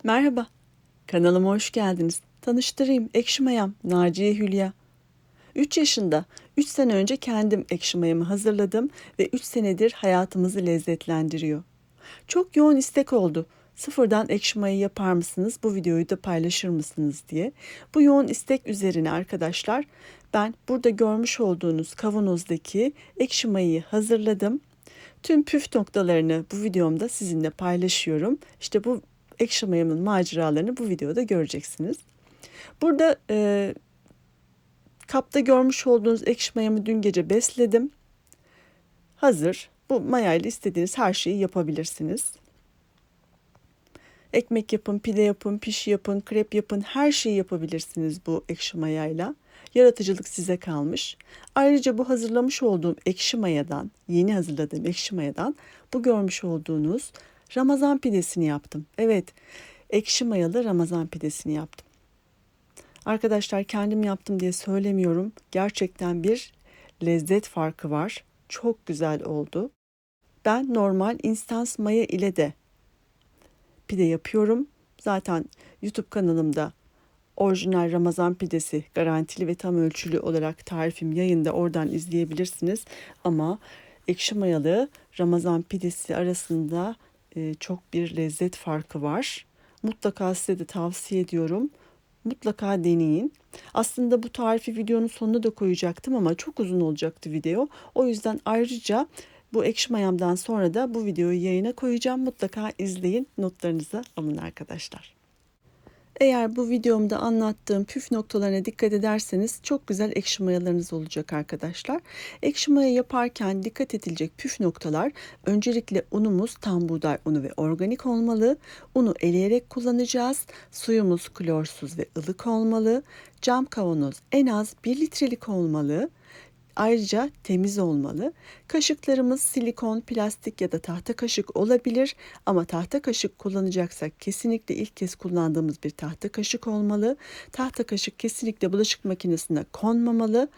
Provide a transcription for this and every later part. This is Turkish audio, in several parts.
Merhaba, kanalıma hoş geldiniz. Tanıştırayım, ekşi mayam Naciye Hülya. 3 yaşında, 3 sene önce kendim ekşi mayamı hazırladım ve 3 senedir hayatımızı lezzetlendiriyor. Çok yoğun istek oldu. Sıfırdan ekşi mayayı yapar mısınız, bu videoyu da paylaşır mısınız diye. Bu yoğun istek üzerine arkadaşlar, ben burada görmüş olduğunuz kavanozdaki ekşi mayayı hazırladım. Tüm püf noktalarını bu videomda sizinle paylaşıyorum. İşte bu ekşi mayamın maceralarını bu videoda göreceksiniz. Burada kapta görmüş olduğunuz ekşi mayamı dün gece besledim. Hazır. Bu mayayla istediğiniz her şeyi yapabilirsiniz. Ekmek yapın, pide yapın, pişi yapın, krep yapın, her şeyi yapabilirsiniz bu ekşi mayayla. Yaratıcılık size kalmış. Ayrıca bu hazırlamış olduğum ekşi mayadan, yeni hazırladığım ekşi mayadan bu görmüş olduğunuz Ramazan pidesini yaptım. Evet, ekşi mayalı Ramazan pidesini yaptım. Arkadaşlar kendim yaptım diye söylemiyorum. Gerçekten bir lezzet farkı var. Çok güzel oldu. Ben normal instans maya ile de pide yapıyorum. Zaten YouTube kanalımda orijinal Ramazan pidesi garantili ve tam ölçülü olarak tarifim yayında, oradan izleyebilirsiniz. Ama ekşi mayalı Ramazan pidesi arasında çok bir lezzet farkı var. Mutlaka size de tavsiye ediyorum. Mutlaka deneyin. Aslında bu tarifi videonun sonuna da koyacaktım ama çok uzun olacaktı video. O yüzden ayrıca bu ekşi mayamdan sonra da bu videoyu yayına koyacağım. Mutlaka izleyin, notlarınıza alın arkadaşlar. Eğer bu videomda anlattığım püf noktalarına dikkat ederseniz çok güzel ekşi mayalarınız olacak arkadaşlar. Ekşi maya yaparken dikkat edilecek püf noktalar: öncelikle unumuz tam buğday unu ve organik olmalı. Unu eleyerek kullanacağız. Suyumuz klorsuz ve ılık olmalı. Cam kavanoz en az 1 litrelik olmalı. Ayrıca temiz olmalı. Kaşıklarımız silikon, plastik ya da tahta kaşık olabilir ama tahta kaşık kullanacaksak kesinlikle ilk kez kullandığımız bir tahta kaşık olmalı. Tahta kaşık kesinlikle bulaşık makinesine konmamalı.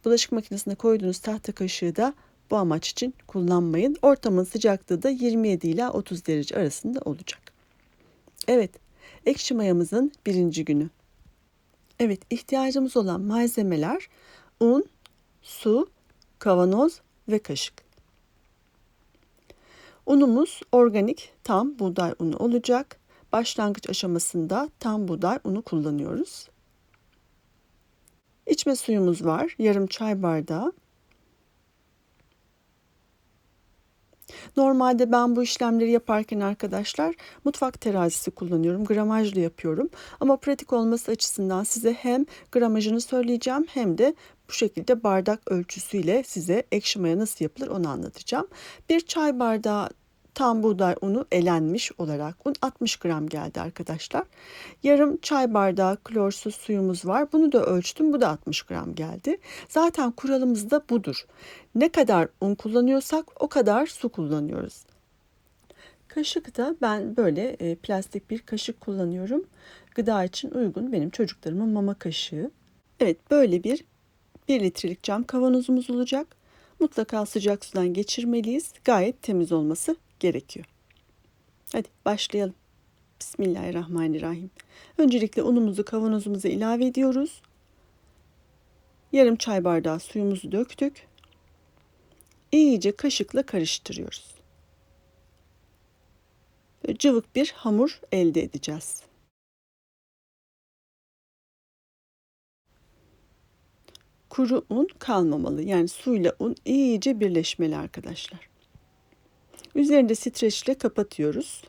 Bulaşık makinesine koyduğunuz tahta kaşığı da bu amaç için kullanmayın. Ortamın sıcaklığı da 27 ila 30 derece arasında olacak. Evet, ekşi mayamızın birinci günü. Evet, ihtiyacımız olan malzemeler: un, su, kavanoz ve kaşık. Unumuz organik tam buğday unu olacak. Başlangıç aşamasında tam buğday unu kullanıyoruz. İçme suyumuz var, yarım çay bardağı. Normalde ben bu işlemleri yaparken arkadaşlar mutfak terazisi kullanıyorum. Gramajlı yapıyorum. Ama pratik olması açısından size hem gramajını söyleyeceğim hem de bu şekilde bardak ölçüsüyle size ekşi maya nasıl yapılır onu anlatacağım. Bir çay bardağı tam buğday unu elenmiş olarak un 60 gram geldi arkadaşlar. Yarım çay bardağı klorsuz suyumuz var. Bunu da ölçtüm. Bu da 60 gram geldi. Zaten kuralımız da budur. Ne kadar un kullanıyorsak o kadar su kullanıyoruz. Kaşık da ben böyle plastik bir kaşık kullanıyorum. Gıda için uygun, benim çocuklarımın mama kaşığı. Evet, böyle bir 1 litrelik cam kavanozumuz olacak. Mutlaka sıcak sudan geçirmeliyiz. Gayet temiz olması gerekiyor. Hadi başlayalım. Bismillahirrahmanirrahim. Öncelikle unumuzu kavanozumuza ilave ediyoruz. Yarım çay bardağı suyumuzu döktük. İyice kaşıkla karıştırıyoruz. Cıvık bir hamur elde edeceğiz. Kuru un kalmamalı. Yani suyla un iyice birleşmeli arkadaşlar. Üzerini de streçle kapatıyoruz.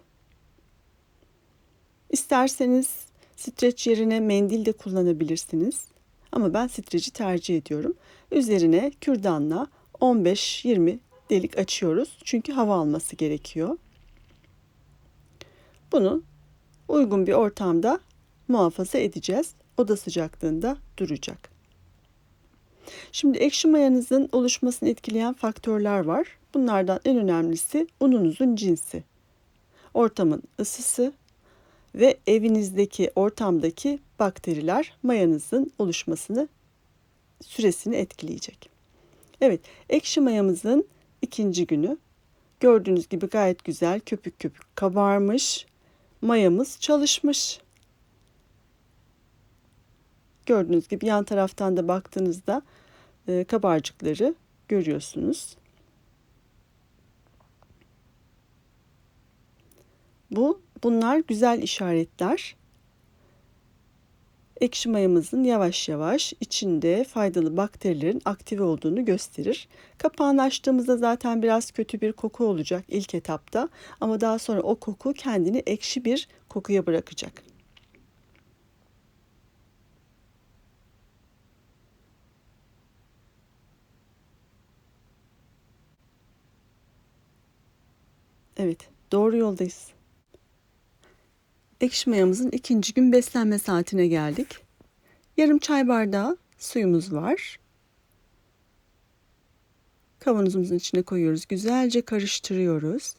İsterseniz streç yerine mendil de kullanabilirsiniz. Ama ben streci tercih ediyorum. Üzerine kürdanla 15-20 delik açıyoruz. Çünkü hava alması gerekiyor. Bunu uygun bir ortamda muhafaza edeceğiz. Oda sıcaklığında duracak. Şimdi ekşi mayanızın oluşmasını etkileyen faktörler var. Bunlardan en önemlisi ununuzun cinsi, ortamın ısısı ve evinizdeki ortamdaki bakteriler mayanızın oluşmasını, süresini etkileyecek. Evet, ekşi mayamızın ikinci günü. Gördüğünüz gibi gayet güzel köpük köpük kabarmış. mayamız çalışmış. Gördüğünüz gibi yan taraftan da baktığınızda kabarcıkları görüyorsunuz. Bunlar güzel işaretler. Ekşi mayamızın yavaş yavaş içinde faydalı bakterilerin aktive olduğunu gösterir. Kapağını açtığımızda zaten biraz kötü bir koku olacak ilk etapta, ama daha sonra o koku kendini ekşi bir kokuya bırakacak. Evet, doğru yoldayız. Ekşi mayamızın ikinci gün beslenme saatine geldik. Yarım çay bardağı suyumuz var. Kavanozumuzun içine koyuyoruz. Güzelce karıştırıyoruz.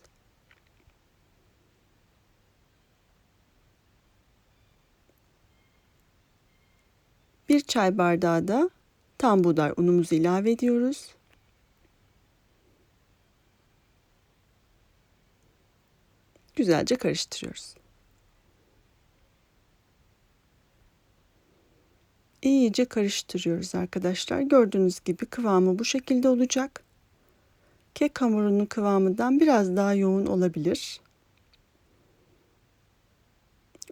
Bir çay bardağı da tam buğday unumuzu ilave ediyoruz. Güzelce karıştırıyoruz. İyice karıştırıyoruz arkadaşlar. Gördüğünüz gibi kıvamı bu şekilde olacak. Kek hamurunun kıvamından biraz daha yoğun olabilir.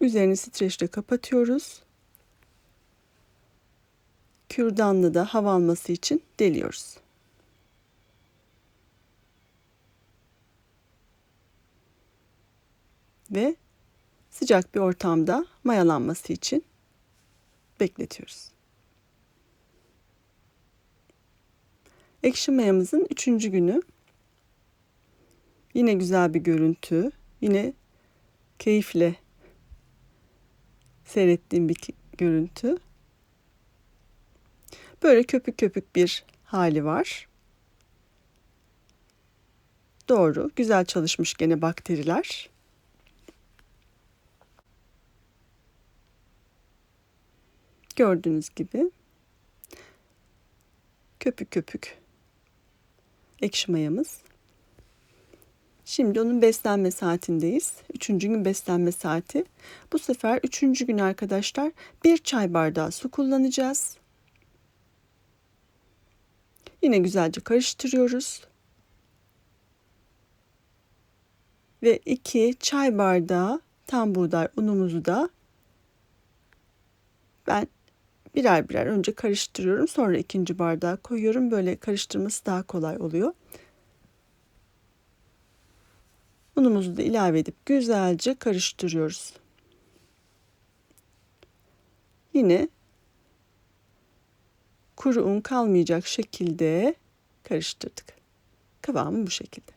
Üzerini streçle kapatıyoruz. Kürdanla da hava alması için deliyoruz. Ve sıcak bir ortamda mayalanması için bekletiyoruz. Ekşi mayamızın 3. günü. Yine güzel bir görüntü. Yine keyifle seyrettiğim bir görüntü. Böyle köpük köpük bir hali var. Doğru, güzel çalışmış gene bakteriler. Gördüğünüz gibi köpük köpük ekşi mayamız. Şimdi onun beslenme saatindeyiz. 3. gün beslenme saati. Bu sefer 3. gün arkadaşlar 1 çay bardağı su kullanacağız. Yine güzelce karıştırıyoruz. Ve 2 çay bardağı tam buğday unumuzu da ben birer birer önce karıştırıyorum. Sonra 2. bardağı koyuyorum. Böyle karıştırması daha kolay oluyor. Unumuzu da ilave edip güzelce karıştırıyoruz. Yine kuru un kalmayacak şekilde karıştırdık. Kıvamı bu şekilde.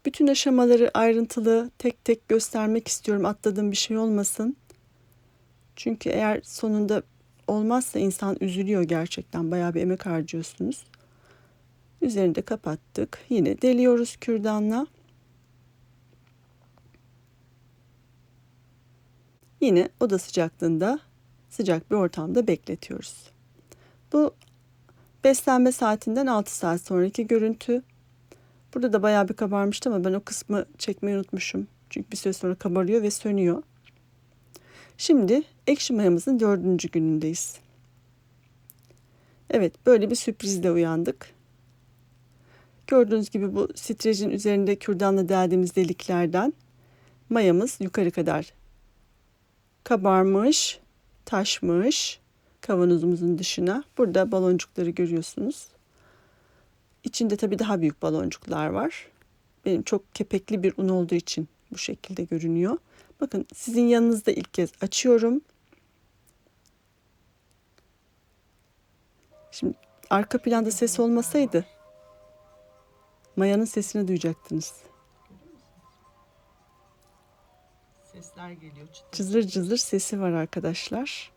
Bütün aşamaları ayrıntılı tek tek göstermek istiyorum. Atladığım bir şey olmasın. Çünkü eğer sonunda olmazsa insan üzülüyor gerçekten. Bayağı bir emek harcıyorsunuz. Üzerini de kapattık. Yine deliyoruz kürdanla. Yine oda sıcaklığında sıcak bir ortamda bekletiyoruz. Bu beslenme saatinden 6 saat sonraki görüntü. Burada da bayağı bir kabarmıştı ama ben o kısmı çekmeyi unutmuşum. Çünkü bir süre sonra kabarıyor ve sönüyor. Şimdi ekşi mayamızın 4. günündeyiz. Evet, böyle bir sürprizle uyandık. Gördüğünüz gibi bu streçin üzerinde kürdanla deldiğimiz deliklerden mayamız yukarı kadar kabarmış, taşmış kavanozumuzun dışına. Burada baloncukları görüyorsunuz. İçinde tabii daha büyük baloncuklar var. Benim çok kepekli bir un olduğu için bu şekilde görünüyor. Bakın sizin yanınızda ilk kez açıyorum. Şimdi arka planda ses olmasaydı mayanın sesini duyacaktınız. Sesler geliyor. Cızır cızır sesi var arkadaşlar.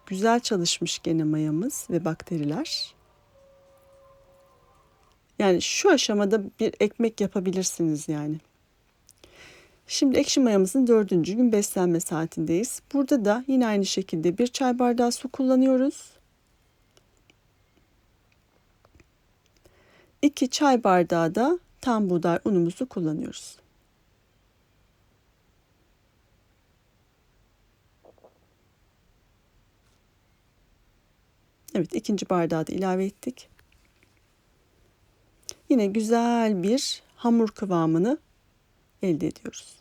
Güzel çalışmış gene mayamız ve bakteriler. Yani şu aşamada bir ekmek yapabilirsiniz yani. Şimdi ekşi mayamızın 4. gün beslenme saatindeyiz. Burada da yine aynı şekilde 1 çay bardağı su kullanıyoruz. 2 çay bardağı da tam buğday unumuzu kullanıyoruz. Evet, ikinci bardağı da ilave ettik. Yine güzel bir hamur kıvamını elde ediyoruz.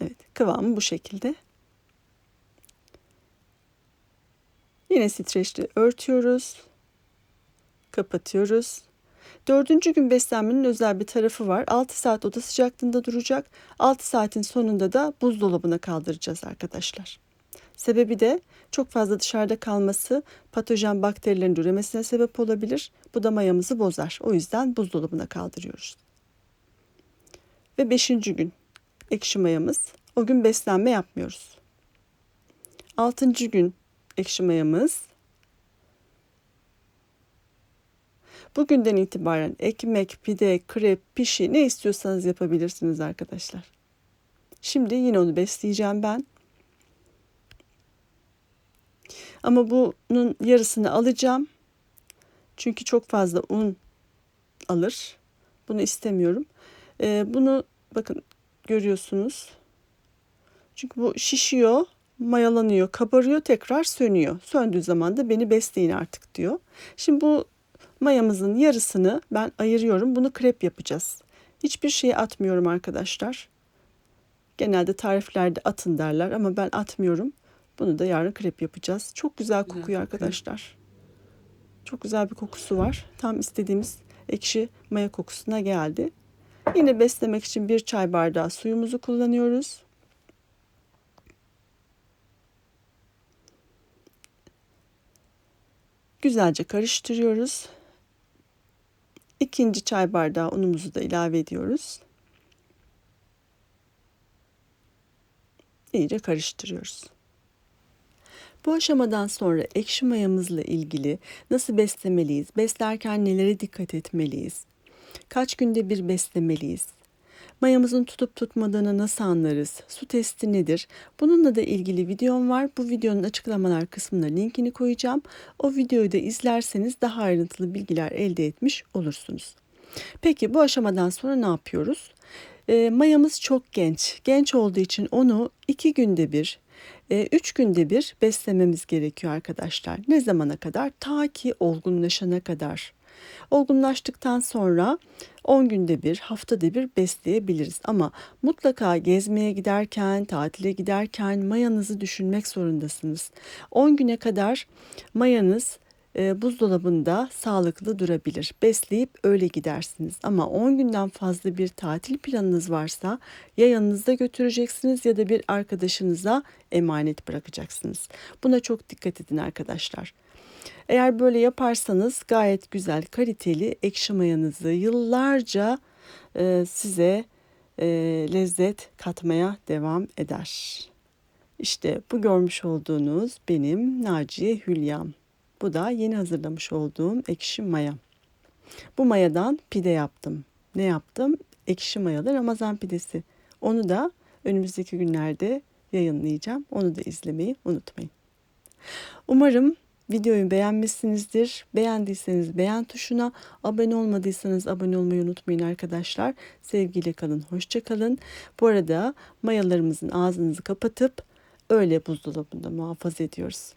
Evet, kıvamı bu şekilde. Yine streçle örtüyoruz. Kapatıyoruz. 4. gün beslenmenin özel bir tarafı var. 6 saat oda sıcaklığında duracak. 6 saatin sonunda da buzdolabına kaldıracağız arkadaşlar. Sebebi de çok fazla dışarıda kalması patojen bakterilerin üremesine sebep olabilir. Bu da mayamızı bozar. O yüzden buzdolabına kaldırıyoruz. Ve 5. gün ekşi mayamız. O gün beslenme yapmıyoruz. 6. gün ekşi mayamız. Bugünden itibaren ekmek, pide, krep, pişi ne istiyorsanız yapabilirsiniz arkadaşlar. Şimdi yine onu besleyeceğim ben. Ama bunun yarısını alacağım. Çünkü çok fazla un alır. Bunu istemiyorum. Bunu bakın görüyorsunuz. Çünkü bu şişiyor, mayalanıyor, kabarıyor, tekrar sönüyor. Söndüğü zaman da beni besleyin artık diyor. Şimdi bu mayamızın yarısını ben ayırıyorum. Bunu krep yapacağız. Hiçbir şeyi atmıyorum arkadaşlar. Genelde tariflerde atın derler ama ben atmıyorum. Bunu da yarın krep yapacağız. Çok güzel kokuyor arkadaşlar. Çok güzel bir kokusu var. Tam istediğimiz ekşi maya kokusuna geldi. Yine beslemek için 1 çay bardağı suyumuzu kullanıyoruz. Güzelce karıştırıyoruz. 2. çay bardağı unumuzu da ilave ediyoruz. İyice karıştırıyoruz. Bu aşamadan sonra ekşi mayamızla ilgili nasıl beslemeliyiz, beslerken nelere dikkat etmeliyiz, kaç günde bir beslemeliyiz, mayamızın tutup tutmadığını nasıl anlarız, su testi nedir? Bununla da ilgili videom var. Bu videonun açıklamalar kısmına linkini koyacağım. O videoyu da izlerseniz daha ayrıntılı bilgiler elde etmiş olursunuz. Peki bu aşamadan sonra ne yapıyoruz? Mayamız çok genç. Genç olduğu için onu 2 günde bir, 3 günde bir beslememiz gerekiyor arkadaşlar. Ne zamana kadar? Ta ki olgunlaşana kadar. Olgunlaştıktan sonra 10 günde bir, haftada bir besleyebiliriz. Ama mutlaka gezmeye giderken, tatile giderken mayanızı düşünmek zorundasınız. 10 güne kadar mayanız buzdolabında sağlıklı durabilir. Besleyip öyle gidersiniz. Ama 10 günden fazla bir tatil planınız varsa ya yanınızda götüreceksiniz ya da bir arkadaşınıza emanet bırakacaksınız. Buna çok dikkat edin arkadaşlar. Eğer böyle yaparsanız gayet güzel, kaliteli ekşi mayanızı yıllarca size lezzet katmaya devam eder. İşte bu görmüş olduğunuz benim Naciye Hülya'm. Bu da yeni hazırlamış olduğum ekşi maya. Bu mayadan pide yaptım. Ne yaptım? Ekşi mayalı Ramazan pidesi. Onu da önümüzdeki günlerde yayınlayacağım. Onu da izlemeyi unutmayın. Umarım videoyu beğenmişsinizdir. Beğendiyseniz beğen tuşuna, abone olmadıysanız abone olmayı unutmayın arkadaşlar. Sevgiyle kalın, hoşça kalın. Bu arada mayalarımızın ağzınızı kapatıp öyle buzdolabında muhafaza ediyoruz.